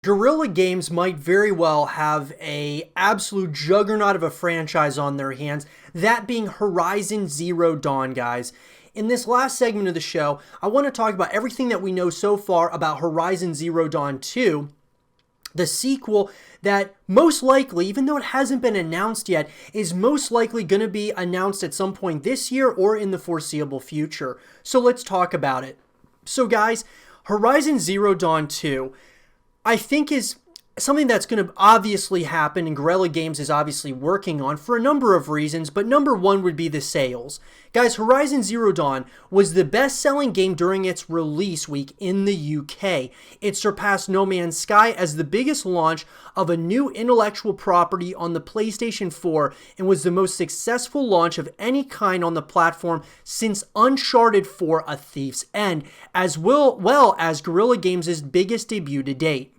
Guerrilla Games might very well have a absolute juggernaut of a franchise on their hands, that being Horizon Zero Dawn, guys. In this last segment of the show, I want to talk about everything that we know so far about Horizon Zero Dawn 2, the sequel that most likely, even though it hasn't been announced yet, is most likely going to be announced at some point this year or in the foreseeable future. So let's talk about it. So guys, Horizon Zero Dawn 2, I think is something that's going to obviously happen, and Guerrilla Games is obviously working on for a number of reasons, but number one would be the sales. Guys, Horizon Zero Dawn was the best-selling game during its release week in the UK. It surpassed No Man's Sky as the biggest launch of a new intellectual property on the PlayStation 4 and was the most successful launch of any kind on the platform since Uncharted 4: A Thief's End, as well as Guerrilla Games' biggest debut to date.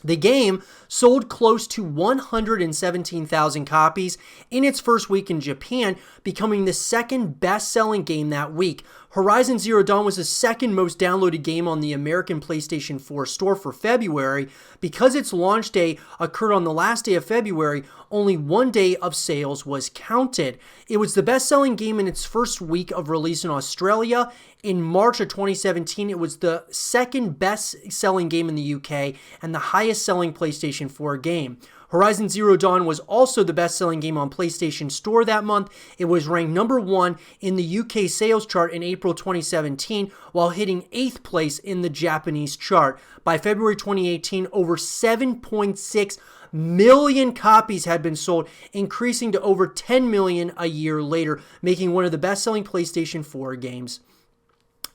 The game sold close to 117,000 copies in its first week in Japan, becoming the second best-selling game that week. Horizon Zero Dawn was the second most downloaded game on the American PlayStation 4 store for February. Because its launch day occurred on the last day of February, only one day of sales was counted. It was the best-selling game in its first week of release in Australia. In March of 2017, it was the second best-selling game in the UK and the highest-selling PlayStation 4 game. Horizon Zero Dawn was also the best-selling game on PlayStation Store that month. It was ranked number 1 in the UK sales chart in April 2017, while hitting 8th place in the Japanese chart. By February 2018, over 7.6 million copies had been sold, increasing to over 10 million a year later, making one of the best-selling PlayStation 4 games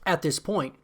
at this point.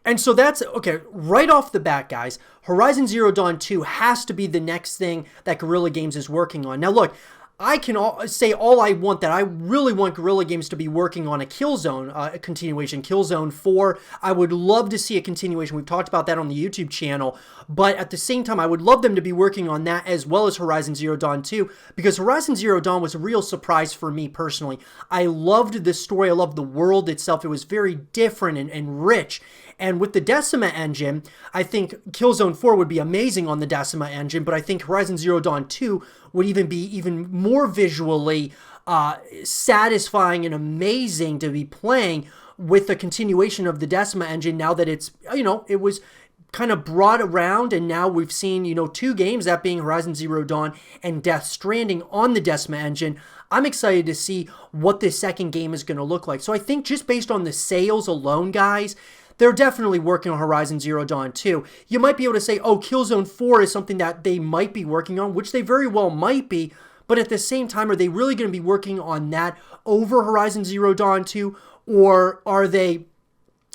And so that's, okay, right off the bat, guys, Horizon Zero Dawn 2 has to be the next thing that Guerrilla Games is working on. Now, look, I can say all I want that I really want Guerrilla Games to be working on a Killzone a continuation, Killzone 4. I would love to see a continuation. We've talked about that on the YouTube channel. But at the same time, I would love them to be working on that as well as Horizon Zero Dawn 2, because Horizon Zero Dawn was a real surprise for me personally. I loved the story. I loved the world itself. It was very different and rich. And with the Decima engine, I think Killzone 4 would be amazing on the Decima engine, but I think Horizon Zero Dawn 2 would even be even more visually satisfying and amazing to be playing with the continuation of the Decima engine now that it's, it was kind of brought around, and now we've seen, two games, that being Horizon Zero Dawn and Death Stranding on the Decima engine. I'm excited to see what this second game is going to look like. So I think just based on the sales alone, guys, they're definitely working on Horizon Zero Dawn 2. You might be able to say, oh, Killzone 4 is something that they might be working on, which they very well might be, but at the same time, are they really going to be working on that over Horizon Zero Dawn 2, or are they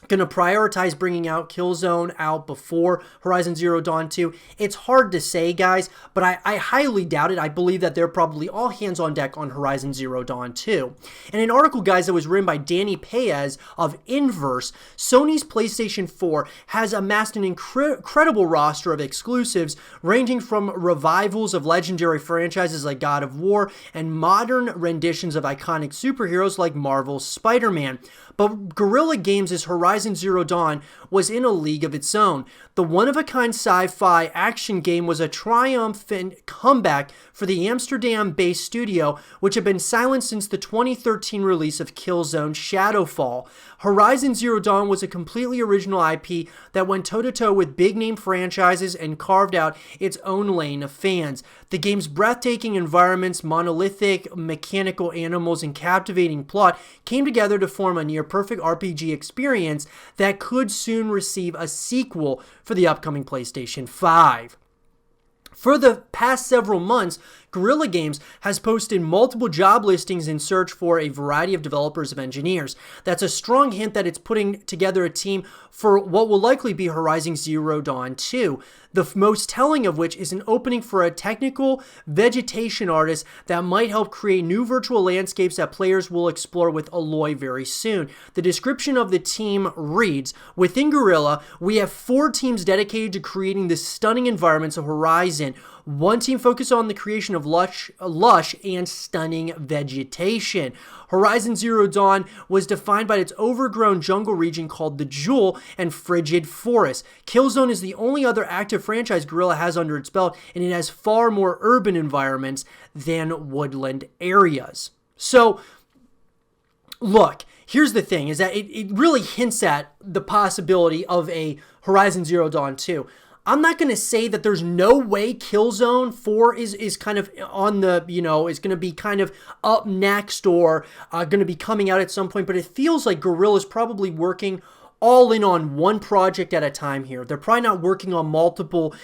going to prioritize bringing out Killzone out before Horizon Zero Dawn 2? It's hard to say, guys, but I highly doubt it. I believe that they're probably all hands on deck on Horizon Zero Dawn 2. And an article, guys, that was written by Danny Paez of Inverse, Sony's PlayStation 4 has amassed an incredible roster of exclusives ranging from revivals of legendary franchises like God of War and modern renditions of iconic superheroes like Marvel's Spider-Man. But Guerrilla Games' Horizon Zero Dawn was in a league of its own. The one-of-a-kind sci-fi action game was a triumphant comeback for the Amsterdam-based studio, which had been silent since the 2013 release of Killzone Shadowfall. Horizon Zero Dawn was a completely original IP that went toe-to-toe with big-name franchises and carved out its own lane of fans. The game's breathtaking environments, monolithic mechanical animals, and captivating plot came together to form a near-perfect RPG experience that could soon receive a sequel for the upcoming PlayStation 5. For the past several months, Guerrilla Games has posted multiple job listings in search for a variety of developers and engineers. That's a strong hint that it's putting together a team for what will likely be Horizon Zero Dawn 2. The most telling of which is an opening for a technical vegetation artist that might help create new virtual landscapes that players will explore with Aloy very soon. The description of the team reads, within Guerrilla, we have 4 teams dedicated to creating the stunning environments of Horizon. One team focused on the creation of of lush and stunning vegetation. Horizon Zero Dawn was defined by its overgrown jungle region called the Jewel and frigid forest. Killzone is the only other active franchise Guerrilla has under its belt, and it has far more urban environments than woodland areas. So, look, here's the thing, is that it really hints at the possibility of a Horizon Zero Dawn 2. I'm not going to say that there's no way Killzone 4 is kind of on the, is going to be kind of up next or going to be coming out at some point, but it feels like Guerrilla's probably working all in on one project at a time here. They're probably not working on multiple,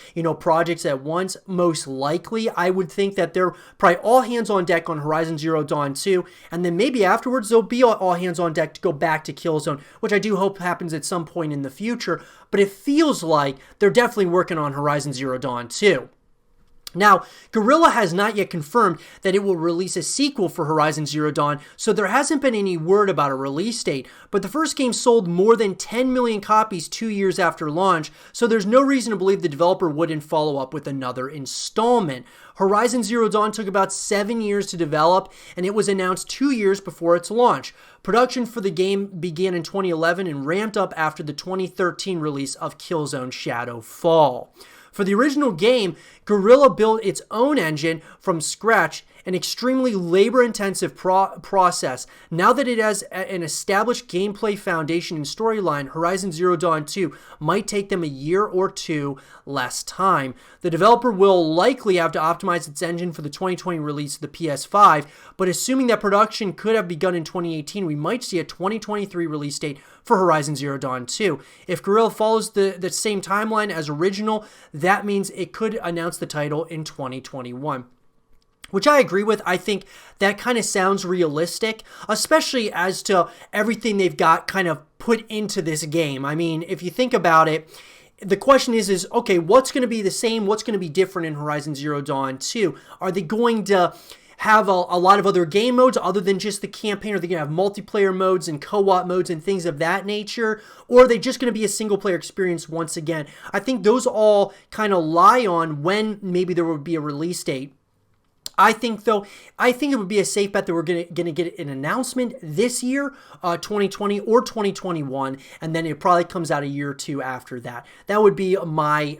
projects at once. Most likely, I would think that they're probably all hands on deck on Horizon Zero Dawn 2, and then maybe afterwards they'll be all hands on deck to go back to Killzone, which I do hope happens at some point in the future, but it feels like they're definitely working on Horizon Zero Dawn 2. Now, Guerrilla has not yet confirmed that it will release a sequel for Horizon Zero Dawn, so there hasn't been any word about a release date, but the first game sold more than 10 million copies 2 years after launch, so there's no reason to believe the developer wouldn't follow up with another installment. Horizon Zero Dawn took about 7 years to develop, and it was announced 2 years before its launch. Production for the game began in 2011 and ramped up after the 2013 release of Killzone Shadowfall. For the original game, Guerrilla built its own engine from scratch, an extremely labor-intensive process. Now that it has an established gameplay foundation and storyline, Horizon Zero Dawn 2 might take them a year or two less time. The developer will likely have to optimize its engine for the 2020 release of the PS5, but assuming that production could have begun in 2018, we might see a 2023 release date for Horizon Zero Dawn 2. If Guerrilla follows the same timeline as original, that means it could announce the title in 2021. Which I agree with. I think that kind of sounds realistic, especially as to everything they've got kind of put into this game. I mean, if you think about it, the question is okay, what's going to be the same? What's going to be different in Horizon Zero Dawn 2? Are they going to have a lot of other game modes other than just the campaign? Are they going to have multiplayer modes and co-op modes and things of that nature? Or are they just going to be a single-player experience once again? I think those all kind of lie on when maybe there would be a release date. I think it would be a safe bet that we're going to get an announcement this year, 2020 or 2021, and then it probably comes out a year or two after that. That would be my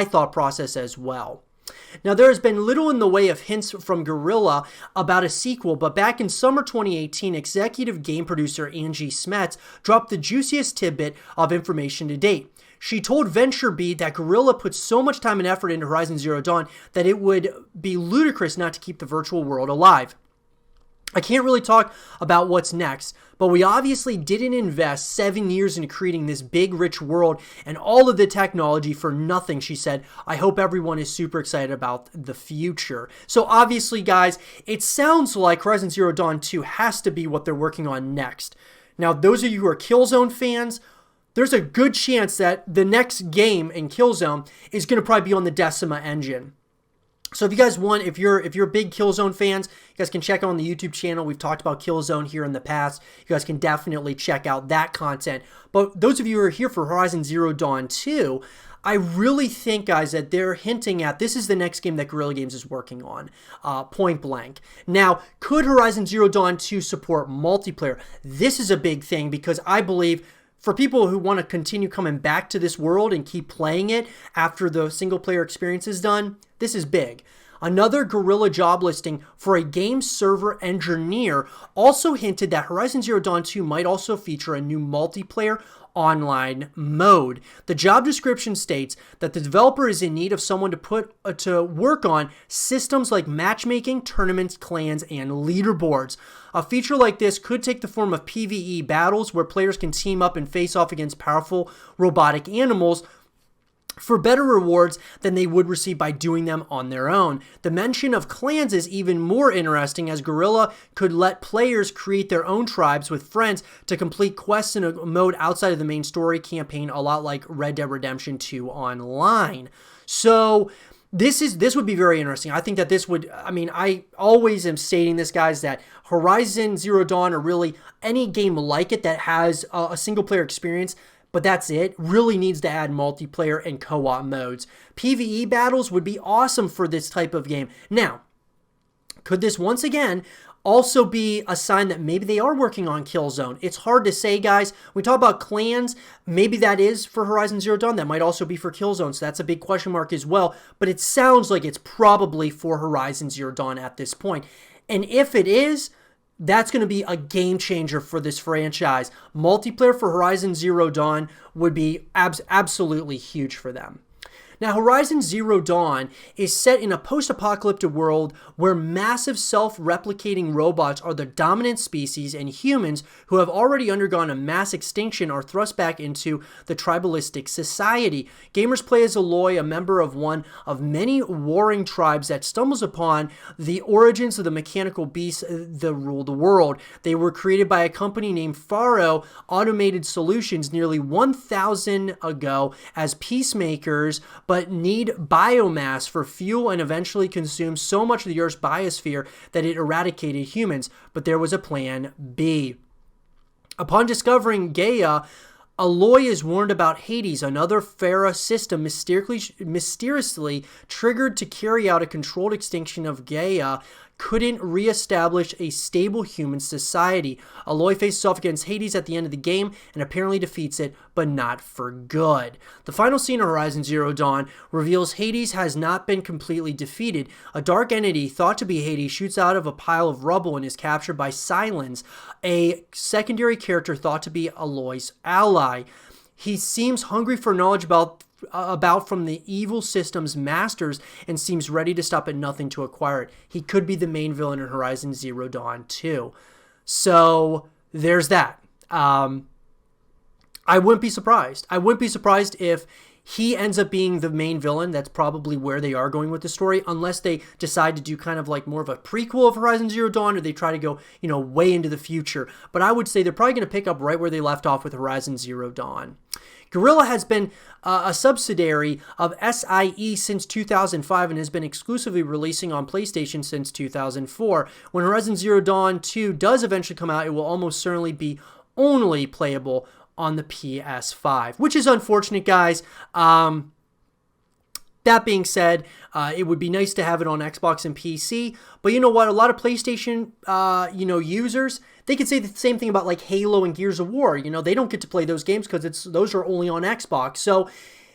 thought process as well. Now, there has been little in the way of hints from Guerrilla about a sequel, but back in summer 2018, executive game producer Angie Smets dropped the juiciest tidbit of information to date. She told VentureBeat that Guerrilla put so much time and effort into Horizon Zero Dawn that it would be ludicrous not to keep the virtual world alive. I can't really talk about what's next, but we obviously didn't invest 7 years into creating this big, rich world and all of the technology for nothing, she said. I hope everyone is super excited about the future. So obviously, guys, it sounds like Horizon Zero Dawn 2 has to be what they're working on next. Now, those of you who are Killzone fans, there's a good chance that the next game in Killzone is going to probably be on the Decima engine. So if you guys want, if you're big Killzone fans, you guys can check out on the YouTube channel. We've talked about Killzone here in the past. You guys can definitely check out that content. But those of you who are here for Horizon Zero Dawn 2, I really think, guys, that they're hinting at this is the next game that Guerrilla Games is working on, point blank. Now, could Horizon Zero Dawn 2 support multiplayer? This is a big thing because I believe for people who want to continue coming back to this world and keep playing it after the single-player experience is done, this is big. Another Guerrilla job listing for a game server engineer also hinted that Horizon Zero Dawn 2 might also feature a new multiplayer online mode. The job description states that the developer is in need of someone to work on systems like matchmaking, tournaments, clans, and leaderboards. A feature like this could take the form of PvE battles where players can team up and face off against powerful robotic animals for better rewards than they would receive by doing them on their own. The mention of clans is even more interesting as Guerrilla could let players create their own tribes with friends to complete quests in a mode outside of the main story campaign, a lot like Red Dead Redemption 2 Online. So this would be very interesting. I think that this would, I always am stating this, guys, that Horizon Zero Dawn, or really any game like it that has a single player experience, but that's it, really needs to add multiplayer and co-op modes. PvE battles would be awesome for this type of game. Now, Could this once again also be a sign that maybe they are working on Killzone? It's hard to say, guys. We talk about clans. Maybe that is for Horizon Zero Dawn. That might also be for Killzone, so that's a big question mark as well. But it sounds like it's probably for Horizon Zero Dawn at this point. And if it is, that's going to be a game changer for this franchise. Multiplayer for Horizon Zero Dawn would be absolutely huge for them. Now, Horizon Zero Dawn is set in a post-apocalyptic world where massive self-replicating robots are the dominant species, and humans who have already undergone a mass extinction are thrust back into the tribalistic society. Gamers play as Aloy, a member of one of many warring tribes that stumbles upon the origins of the mechanical beasts that rule the world. They were created by a company named Faro Automated Solutions nearly 1,000 ago as peacemakers, but need biomass for fuel and eventually consume so much of the Earth's biosphere that it eradicated humans. But there was a plan B. Upon discovering Gaia, Aloy is warned about Hades, another Pharah system mysteriously triggered to carry out a controlled extinction of Gaia, couldn't reestablish a stable human society. Aloy faces off against Hades at the end of the game and apparently defeats it, but not for good. The final scene of Horizon Zero Dawn reveals Hades has not been completely defeated. A dark entity thought to be Hades shoots out of a pile of rubble and is captured by Silence, a secondary character thought to be Aloy's ally. He seems hungry for knowledge about from the evil system's masters and seems ready to stop at nothing to acquire it. He could be the main villain in Horizon Zero Dawn 2. So there's that. I wouldn't be surprised. I wouldn't be surprised if he ends up being the main villain. That's probably where they are going with the story, unless they decide to do kind of like more of a prequel of Horizon Zero Dawn, or they try to go, way into the future. But I would say they're probably going to pick up right where they left off with Horizon Zero Dawn. Guerrilla has been a subsidiary of SIE since 2005 and has been exclusively releasing on PlayStation since 2004. When Horizon Zero Dawn 2 does eventually come out, it will almost certainly be only playable on the PS5, which is unfortunate, guys. That being said, it would be nice to have it on Xbox and PC, but you know what? A lot of PlayStation, users, they could say the same thing about like Halo and Gears of War. They don't get to play those games because those are only on Xbox. So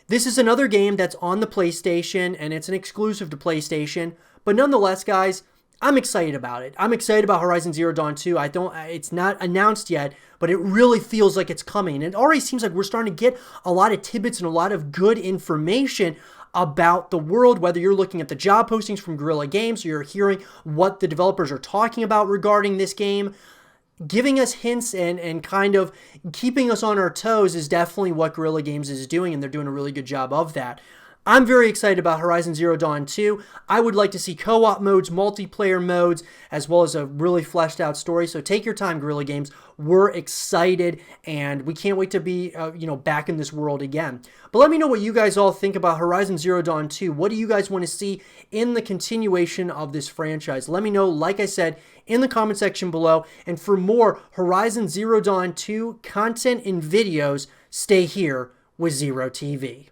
this is another game that's on the PlayStation and it's an exclusive to PlayStation. But nonetheless, guys, I'm excited about it. I'm excited about Horizon Zero Dawn 2. It's not announced yet, but it really feels like it's coming. And it already seems like we're starting to get a lot of tidbits and a lot of good information about the world, whether you're looking at the job postings from Guerrilla Games or you're hearing what the developers are talking about regarding this game. Giving us hints and kind of keeping us on our toes is definitely what Guerrilla Games is doing, and they're doing a really good job of that. I'm very excited about Horizon Zero Dawn 2. I would like to see co-op modes, multiplayer modes, as well as a really fleshed out story. So take your time, Guerrilla Games. We're excited, and we can't wait to be, back in this world again. But let me know what you guys all think about Horizon Zero Dawn 2. What do you guys want to see in the continuation of this franchise? Let me know, like I said, in the comment section below. And for more Horizon Zero Dawn 2 content and videos, stay here with Zero TV.